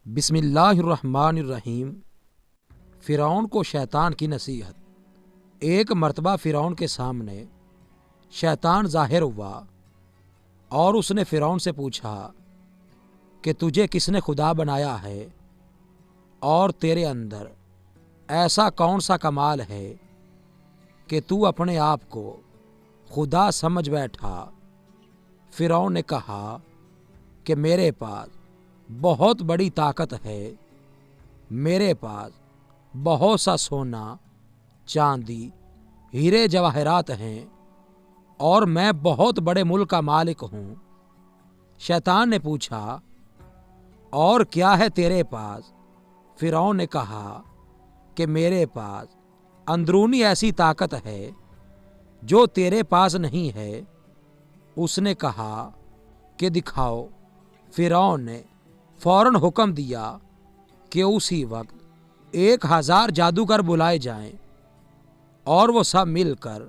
बिस्मिल्लाहिर्रहमानिर्रहीम। फ़िरौन को शैतान की नसीहत। एक मर्तबा फ़िरौन के सामने शैतान ज़ाहिर हुआ और उसने फ़िरौन से पूछा कि तुझे किसने खुदा बनाया है और तेरे अंदर ऐसा कौन सा कमाल है कि तू अपने आप को खुदा समझ बैठा। फ़िरौन ने कहा कि मेरे पास बहुत बड़ी ताकत है, मेरे पास बहुत सा सोना, चांदी, हीरे जवाहरात हैं और मैं बहुत बड़े मुल्क का मालिक हूँ। शैतान ने पूछा, और क्या है तेरे पास? फ़िरौन ने कहा कि मेरे पास अंदरूनी ऐसी ताकत है जो तेरे पास नहीं है। उसने कहा कि दिखाओ। फ़िरौन ने फौरन हुक्म दिया कि उसी वक्त 1000 जादूगर बुलाए जाएं और वो सब मिलकर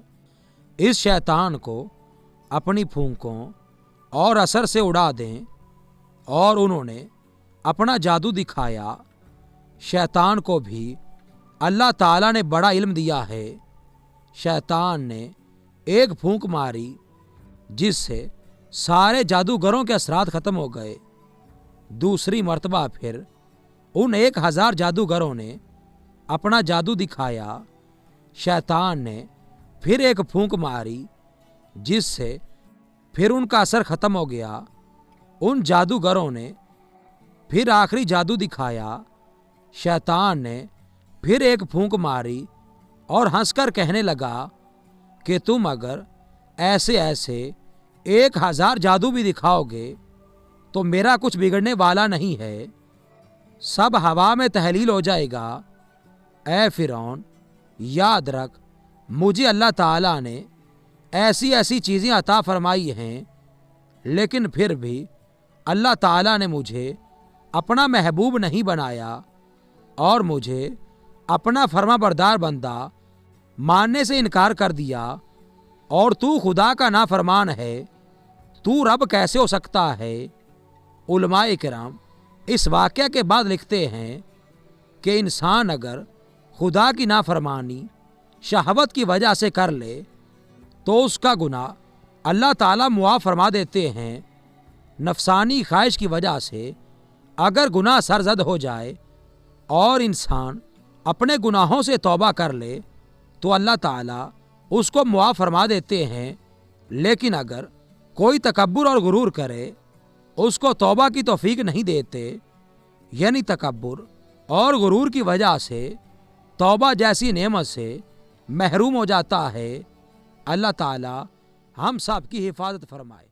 इस शैतान को अपनी फूंकों और असर से उड़ा दें। और उन्होंने अपना जादू दिखाया। शैतान को भी अल्लाह ताला ने बड़ा इल्म दिया है। शैतान ने एक फूंक मारी जिससे सारे जादूगरों के असरात ख़त्म हो गए। दूसरी मर्तबा फिर उन 1000 जादूगरों ने अपना जादू दिखाया। शैतान ने फिर एक फूंक मारी जिससे फिर उनका असर ख़त्म हो गया। उन जादूगरों ने फिर आखिरी जादू दिखाया। शैतान ने फिर एक फूंक मारी और हंसकर कहने लगा कि तुम अगर ऐसे 1000 जादू भी दिखाओगे तो मेरा कुछ बिगड़ने वाला नहीं है, सब हवा में तहलील हो जाएगा। ऐ फ़िरौन, याद रख, मुझे अल्लाह ताला ने ऐसी ऐसी चीज़ें अता फरमाई हैं, लेकिन फिर भी अल्लाह ताला ने मुझे अपना महबूब नहीं बनाया और मुझे अपना फर्माबरदार बंदा मानने से इनकार कर दिया। और तू खुदा का नाफरमान है, तू रब कैसे हो सकता है? उलमाए किराम इस वाक़या के बाद लिखते हैं कि इंसान अगर खुदा की नाफरमानी शहवत की वजह से कर ले तो उसका गुनाह अल्लाह ताला मुआफ़ फरमा देते हैं। नफसानी ख्वाहिश की वजह से अगर गुनाह सरजद हो जाए और इंसान अपने गुनाहों से तौबा कर ले तो अल्लाह ताला उसको मुआफ़ फरमा देते हैं। लेकिन अगर कोई तकब्बुर और गुरूर करे उसको तौबा की तौफीक नहीं देते। यानी तकब्बुर और गुरूर की वजह से तौबा जैसी नेमत से महरूम हो जाता है। अल्लाह ताला हम सब की हिफाजत फरमाए।